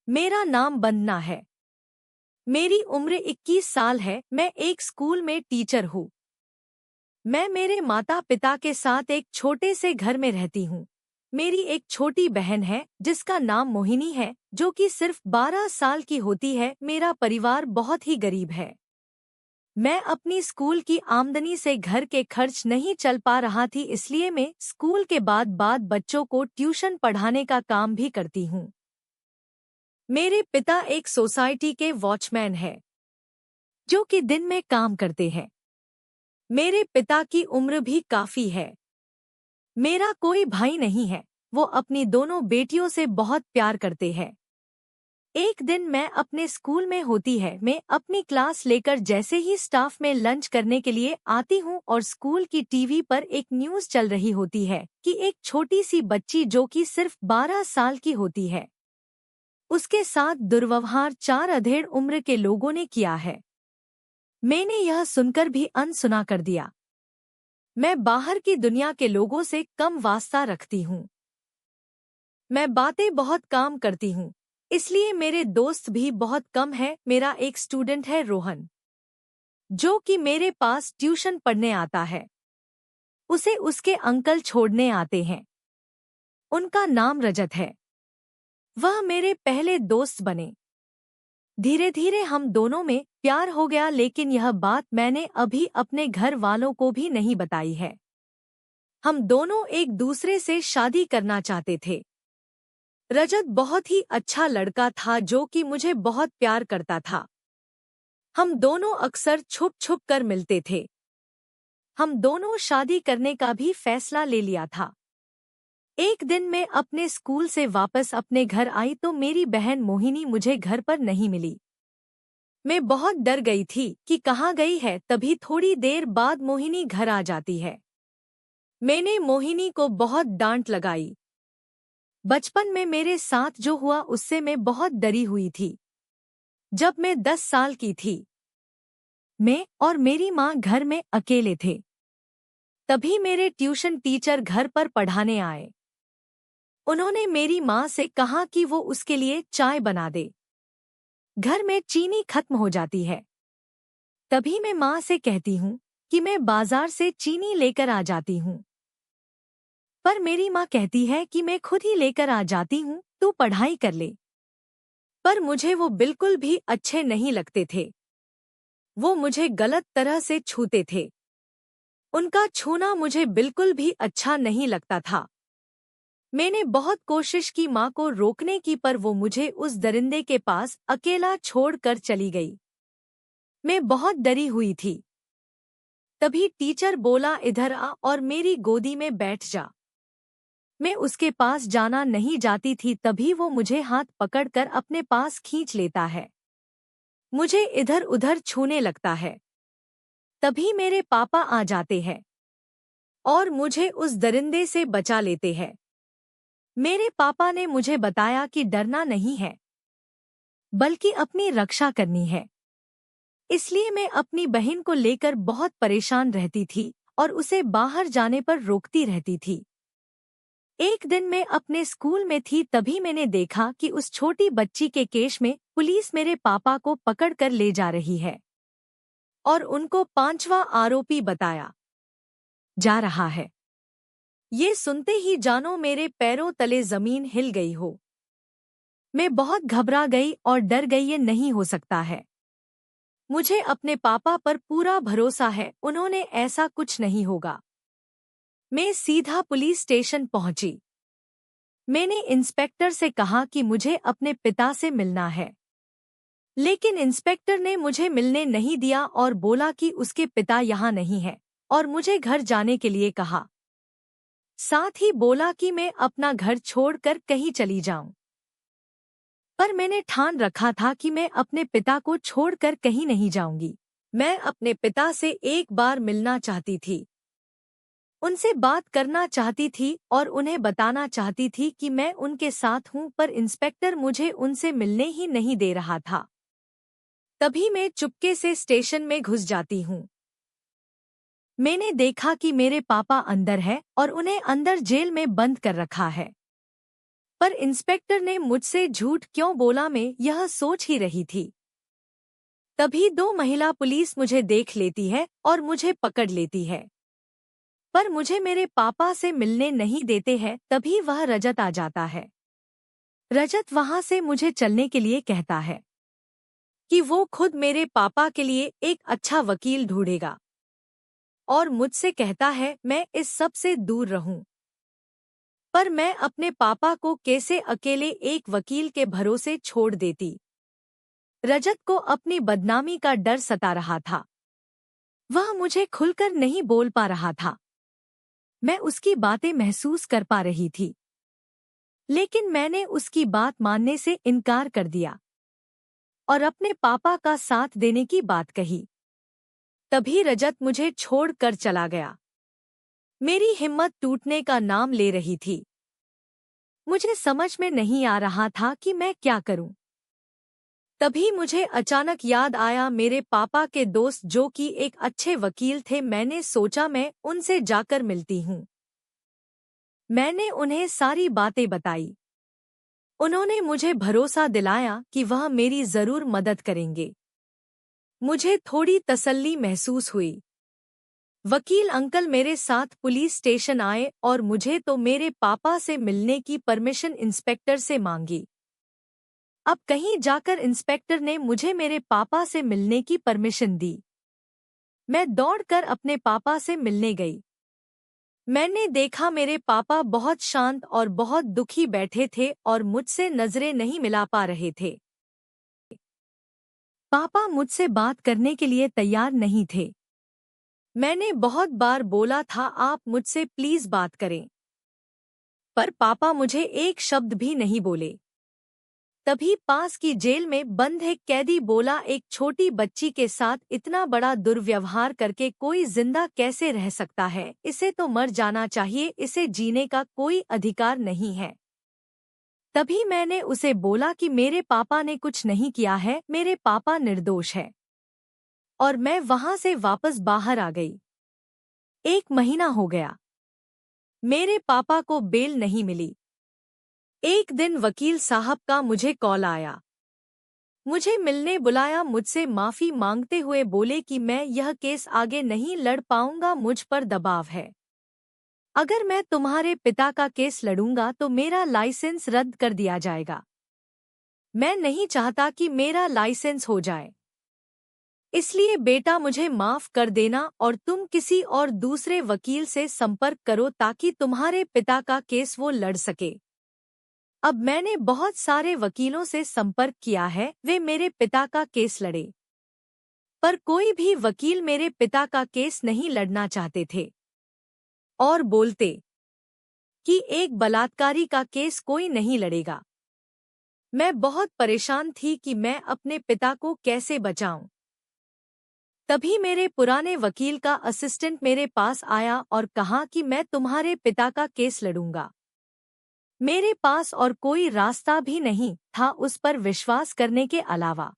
मेरा नाम वंदना है। मेरी उम्र 21 साल है। मैं एक स्कूल में टीचर हूँ। मैं मेरे माता पिता के साथ एक छोटे से घर में रहती हूँ। मेरी एक छोटी बहन है जिसका नाम मोहिनी है, जो कि सिर्फ 12 साल की होती है। मेरा परिवार बहुत ही गरीब है। मैं अपनी स्कूल की आमदनी से घर के खर्च नहीं चल पा रहा थी, इसलिए मैं स्कूल के बाद बच्चों को ट्यूशन पढ़ाने का काम भी करती हूँ। मेरे पिता एक सोसाइटी के वॉचमैन हैं, जो कि दिन में काम करते हैं। मेरे पिता की उम्र भी काफी है। मेरा कोई भाई नहीं है। वो अपनी दोनों बेटियों से बहुत प्यार करते हैं। एक दिन मैं अपने स्कूल में होती है। मैं अपनी क्लास लेकर जैसे ही स्टाफ में लंच करने के लिए आती हूँ और स्कूल की टीवी पर एक न्यूज़ चल रही होती है कि एक छोटी सी बच्ची जो कि सिर्फ 12 साल की होती है, उसके साथ दुर्व्यवहार 4 अधेड़ उम्र के लोगों ने किया है। मैंने यह सुनकर भी अनसुना कर दिया। मैं बाहर की दुनिया के लोगों से कम वास्ता रखती हूँ। मैं बातें बहुत कम करती हूँ, इसलिए मेरे दोस्त भी बहुत कम है। मेरा एक स्टूडेंट है रोहन, जो कि मेरे पास ट्यूशन पढ़ने आता है। उसे उसके अंकल छोड़ने आते हैं। उनका नाम रजत है। वह मेरे पहले दोस्त बने। धीरे धीरे हम दोनों में प्यार हो गया, लेकिन यह बात मैंने अभी अपने घर वालों को भी नहीं बताई है। हम दोनों एक दूसरे से शादी करना चाहते थे। रजत बहुत ही अच्छा लड़का था, जो कि मुझे बहुत प्यार करता था। हम दोनों अक्सर छुप छुप कर मिलते थे। हम दोनों शादी करने का भी फैसला ले लिया था। एक दिन मैं अपने स्कूल से वापस अपने घर आई तो मेरी बहन मोहिनी मुझे घर पर नहीं मिली। मैं बहुत डर गई थी कि कहाँ गई है। तभी थोड़ी देर बाद मोहिनी घर आ जाती है। मैंने मोहिनी को बहुत डांट लगाई। बचपन में मेरे साथ जो हुआ उससे मैं बहुत डरी हुई थी। जब मैं 10 साल की थी, मैं और मेरी माँ घर में अकेले थे। तभी मेरे ट्यूशन टीचर घर पर पढ़ाने आए। उन्होंने मेरी माँ से कहा कि वो उसके लिए चाय बना दे। घर में चीनी खत्म हो जाती है। तभी मैं माँ से कहती हूँ कि मैं बाजार से चीनी लेकर आ जाती हूँ। पर मेरी माँ कहती है कि मैं खुद ही लेकर आ जाती हूँ, तू पढ़ाई कर ले। पर मुझे वो बिल्कुल भी अच्छे नहीं लगते थे। वो मुझे गलत तरह से छूते थे। उनका छूना मुझे बिल्कुल भी अच्छा नहीं लगता था। मैंने बहुत कोशिश की माँ को रोकने की, पर वो मुझे उस दरिंदे के पास अकेला छोड़कर चली गई। मैं बहुत डरी हुई थी। तभी टीचर बोला, इधर आ और मेरी गोदी में बैठ जा। मैं उसके पास जाना नहीं जाती थी। तभी वो मुझे हाथ पकड़कर अपने पास खींच लेता है। मुझे इधर उधर छूने लगता है। तभी मेरे पापा आ जाते हैं और मुझे उस दरिंदे से बचा लेते हैं। मेरे पापा ने मुझे बताया कि डरना नहीं है, बल्कि अपनी रक्षा करनी है। इसलिए मैं अपनी बहन को लेकर बहुत परेशान रहती थी और उसे बाहर जाने पर रोकती रहती थी। एक दिन मैं अपने स्कूल में थी, तभी मैंने देखा कि उस छोटी बच्ची के केस में पुलिस मेरे पापा को पकड़कर ले जा रही है और उनको 5वां आरोपी बताया जा रहा है। ये सुनते ही जानो मेरे पैरों तले जमीन हिल गई हो। मैं बहुत घबरा गई और डर गई। ये नहीं हो सकता है। मुझे अपने पापा पर पूरा भरोसा है, उन्होंने ऐसा कुछ नहीं होगा। मैं सीधा पुलिस स्टेशन पहुंची। मैंने इंस्पेक्टर से कहा कि मुझे अपने पिता से मिलना है, लेकिन इंस्पेक्टर ने मुझे मिलने नहीं दिया और बोला कि उसके पिता यहाँ नहीं है और मुझे घर जाने के लिए कहा। साथ ही बोला कि मैं अपना घर छोड़कर कहीं चली जाऊं। पर मैंने ठान रखा था कि मैं अपने पिता को छोड़कर कहीं नहीं जाऊंगी। मैं अपने पिता से एक बार मिलना चाहती थी, उनसे बात करना चाहती थी और उन्हें बताना चाहती थी कि मैं उनके साथ हूं, पर इंस्पेक्टर मुझे उनसे मिलने ही नहीं दे रहा था। तभी मैं चुपके से स्टेशन में घुस जाती हूँ। मैंने देखा कि मेरे पापा अंदर है और उन्हें अंदर जेल में बंद कर रखा है। पर इंस्पेक्टर ने मुझसे झूठ क्यों बोला, मैं यह सोच ही रही थी। तभी दो महिला पुलिस मुझे देख लेती है और मुझे पकड़ लेती है, पर मुझे मेरे पापा से मिलने नहीं देते हैं। तभी वह रजत आ जाता है। रजत वहां से मुझे चलने के लिए कहता है कि वो खुद मेरे पापा के लिए एक अच्छा वकील ढूंढेगा, और मुझसे कहता है मैं इस सब से दूर रहूं। पर मैं अपने पापा को कैसे अकेले एक वकील के भरोसे छोड़ देती। रजत को अपनी बदनामी का डर सता रहा था। वह मुझे खुलकर नहीं बोल पा रहा था। मैं उसकी बातें महसूस कर पा रही थी, लेकिन मैंने उसकी बात मानने से इनकार कर दिया और अपने पापा का साथ देने की बात कही। तभी रजत मुझे छोड़कर चला गया। मेरी हिम्मत टूटने का नाम ले रही थी। मुझे समझ में नहीं आ रहा था कि मैं क्या करूं। तभी मुझे अचानक याद आया मेरे पापा के दोस्त जो कि एक अच्छे वकील थे। मैंने सोचा मैं उनसे जाकर मिलती हूं। मैंने उन्हें सारी बातें बताई। उन्होंने मुझे भरोसा दिलाया कि वह मेरी जरूर मदद करेंगे। मुझे थोड़ी तसल्ली महसूस हुई। वकील अंकल मेरे साथ पुलिस स्टेशन आए और मुझे तो मेरे पापा से मिलने की परमिशन इंस्पेक्टर से मांगी। अब कहीं जाकर इंस्पेक्टर ने मुझे मेरे पापा से मिलने की परमिशन दी। मैं दौड़कर अपने पापा से मिलने गई। मैंने देखा मेरे पापा बहुत शांत और बहुत दुखी बैठे थे और मुझसे नजरें नहीं मिला पा रहे थे। पापा मुझसे बात करने के लिए तैयार नहीं थे। मैंने बहुत बार बोला था आप मुझसे प्लीज बात करें, पर पापा मुझे एक शब्द भी नहीं बोले। तभी पास की जेल में बंद एक कैदी बोला, एक छोटी बच्ची के साथ इतना बड़ा दुर्व्यवहार करके कोई जिंदा कैसे रह सकता है? इसे तो मर जाना चाहिए, इसे जीने का कोई अधिकार नहीं है। तभी मैंने उसे बोला कि मेरे पापा ने कुछ नहीं किया है, मेरे पापा निर्दोष है। और मैं वहां से वापस बाहर आ गई। 1 महीना हो गया। मेरे पापा को बेल नहीं मिली। एक दिन वकील साहब का मुझे कॉल आया। मुझे मिलने बुलाया, मुझसे माफी मांगते हुए बोले कि मैं यह केस आगे नहीं लड़ पाऊंगा, मुझ पर दबाव है। अगर मैं तुम्हारे पिता का केस लड़ूंगा तो मेरा लाइसेंस रद्द कर दिया जाएगा। मैं नहीं चाहता कि मेरा लाइसेंस हो जाए। इसलिए बेटा मुझे माफ कर देना और तुम किसी और दूसरे वकील से संपर्क करो ताकि तुम्हारे पिता का केस वो लड़ सके। अब मैंने बहुत सारे वकीलों से संपर्क किया है, वे मेरे पिता का केस लड़े, पर कोई भी वकील मेरे पिता का केस नहीं लड़ना चाहते थे और बोलते कि एक बलात्कारी का केस कोई नहीं लड़ेगा। मैं बहुत परेशान थी कि मैं अपने पिता को कैसे बचाऊं। तभी मेरे पुराने वकील का असिस्टेंट मेरे पास आया और कहा कि मैं तुम्हारे पिता का केस लड़ूंगा। मेरे पास और कोई रास्ता भी नहीं था उस पर विश्वास करने के अलावा।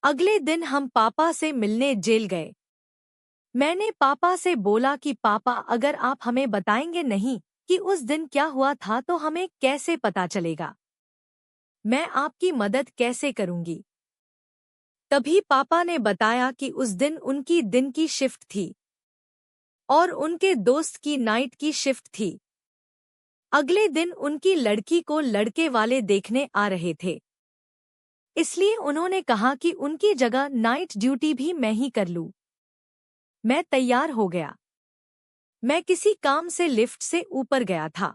अगले दिन हम पापा से मिलने जेल गए। मैंने पापा से बोला कि पापा, अगर आप हमें बताएंगे नहीं कि उस दिन क्या हुआ था तो हमें कैसे पता चलेगा? मैं आपकी मदद कैसे करूंगी? तभी पापा ने बताया कि उस दिन उनकी दिन की शिफ्ट थी और उनके दोस्त की नाइट की शिफ्ट थी। अगले दिन उनकी लड़की को लड़के वाले देखने आ रहे थे, इसलिए उन्होंने कहा कि उनकी जगह नाइट ड्यूटी भी मैं ही कर लूं। मैं तैयार हो गया। मैं किसी काम से लिफ्ट से ऊपर गया था,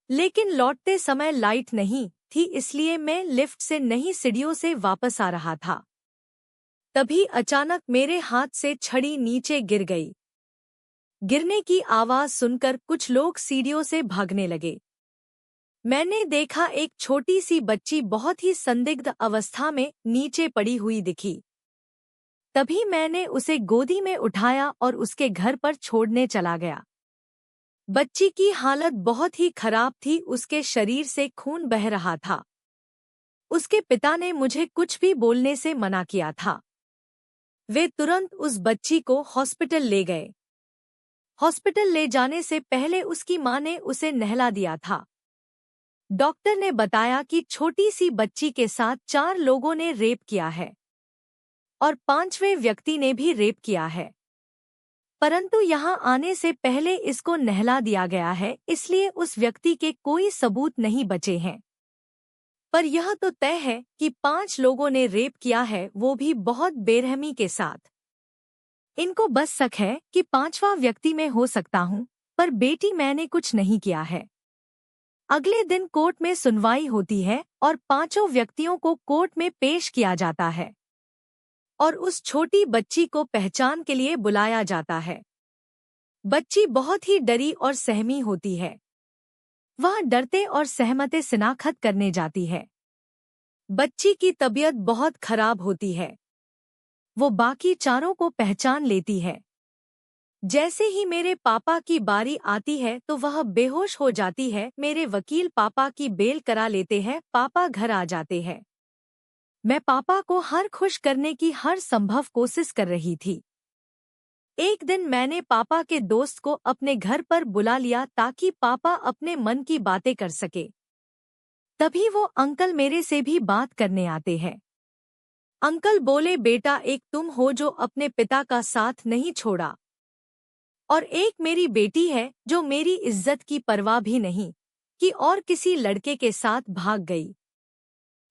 लेकिन लौटते समय लाइट नहीं थी, इसलिए मैं लिफ्ट से नहीं सीढ़ियों से वापस आ रहा था। तभी अचानक मेरे हाथ से छड़ी नीचे गिर गई। गिरने की आवाज सुनकर कुछ लोग सीढ़ियों से भागने लगे। मैंने देखा एक छोटी सी बच्ची बहुत ही संदिग्ध अवस्था में नीचे पड़ी हुई दिखी। तभी मैंने उसे गोदी में उठाया और उसके घर पर छोड़ने चला गया। बच्ची की हालत बहुत ही खराब थी, उसके शरीर से खून बह रहा था। उसके पिता ने मुझे कुछ भी बोलने से मना किया था। वे तुरंत उस बच्ची को हॉस्पिटल ले गए। हॉस्पिटल ले जाने से पहले उसकी मां ने उसे नहला दिया था। डॉक्टर ने बताया कि छोटी सी बच्ची के साथ 4 लोगों ने रेप किया है और 5वें व्यक्ति ने भी रेप किया है। परंतु यहाँ आने से पहले इसको नहला दिया गया है, इसलिए उस व्यक्ति के कोई सबूत नहीं बचे हैं। पर यह तो तय है कि 5 लोगों ने रेप किया है, वो भी बहुत बेरहमी के साथ। इनको बस शक है कि 5वां व्यक्ति मैं हो सकता हूँ, पर बेटी मैंने कुछ नहीं किया है। अगले दिन कोर्ट में सुनवाई होती है और 5 व्यक्तियों को कोर्ट में पेश किया जाता है और उस छोटी बच्ची को पहचान के लिए बुलाया जाता है। बच्ची बहुत ही डरी और सहमी होती है। वह डरते और सहमते शिनाख्त करने जाती है। बच्ची की तबीयत बहुत खराब होती है। वो बाकी 4 को पहचान लेती है। जैसे ही मेरे पापा की बारी आती है तो वह बेहोश हो जाती है। मेरे वकील पापा की बेल करा लेते हैं। पापा घर आ जाते हैं। मैं पापा को हर खुश करने की हर संभव कोशिश कर रही थी। एक दिन मैंने पापा के दोस्त को अपने घर पर बुला लिया ताकि पापा अपने मन की बातें कर सके। तभी वो अंकल मेरे से भी बात करने आते हैं। अंकल बोले, बेटा, एक तुम हो जो अपने पिता का साथ नहीं छोड़ा और एक मेरी बेटी है जो मेरी इज्जत की परवाह भी नहीं कि और किसी लड़के के साथ भाग गई।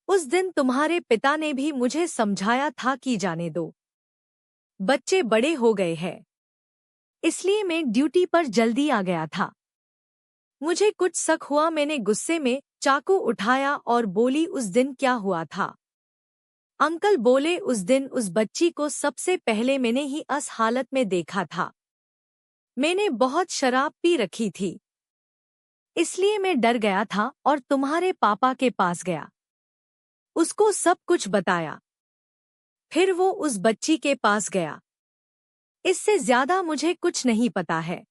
उस दिन तुम्हारे पिता ने भी मुझे समझाया था कि जाने दो, बच्चे बड़े हो गए हैं। इसलिए मैं ड्यूटी पर जल्दी आ गया था। मुझे कुछ शक हुआ। मैंने गुस्से में चाकू उठाया और बोली, उस दिन क्या हुआ था? अंकल बोले, उस दिन उस बच्ची को सबसे पहले मैंने ही इस हालत में देखा था। मैंने बहुत शराब पी रखी थी, इसलिए मैं डर गया था और तुम्हारे पापा के पास गया, उसको सब कुछ बताया। फिर वो उस बच्ची के पास गया। इससे ज्यादा मुझे कुछ नहीं पता है।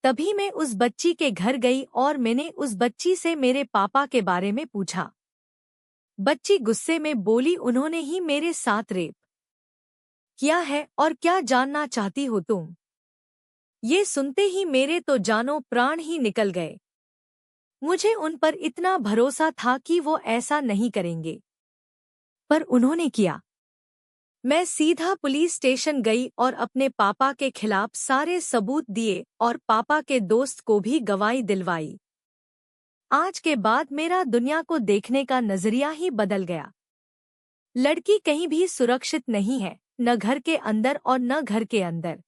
तभी मैं उस बच्ची के घर गई और मैंने उस बच्ची से मेरे पापा के बारे में पूछा। बच्ची गुस्से में बोली, उन्होंने ही मेरे साथ रेप किया है और क्या जानना चाहती हो तुम? ये सुनते ही मेरे तो जानो प्राण ही निकल गए। मुझे उन पर इतना भरोसा था कि वो ऐसा नहीं करेंगे, पर उन्होंने किया। मैं सीधा पुलिस स्टेशन गई और अपने पापा के खिलाफ सारे सबूत दिए और पापा के दोस्त को भी गवाही दिलवाई। आज के बाद मेरा दुनिया को देखने का नजरिया ही बदल गया। लड़की कहीं भी सुरक्षित नहीं है, न घर के अंदर और न घर के अंदर।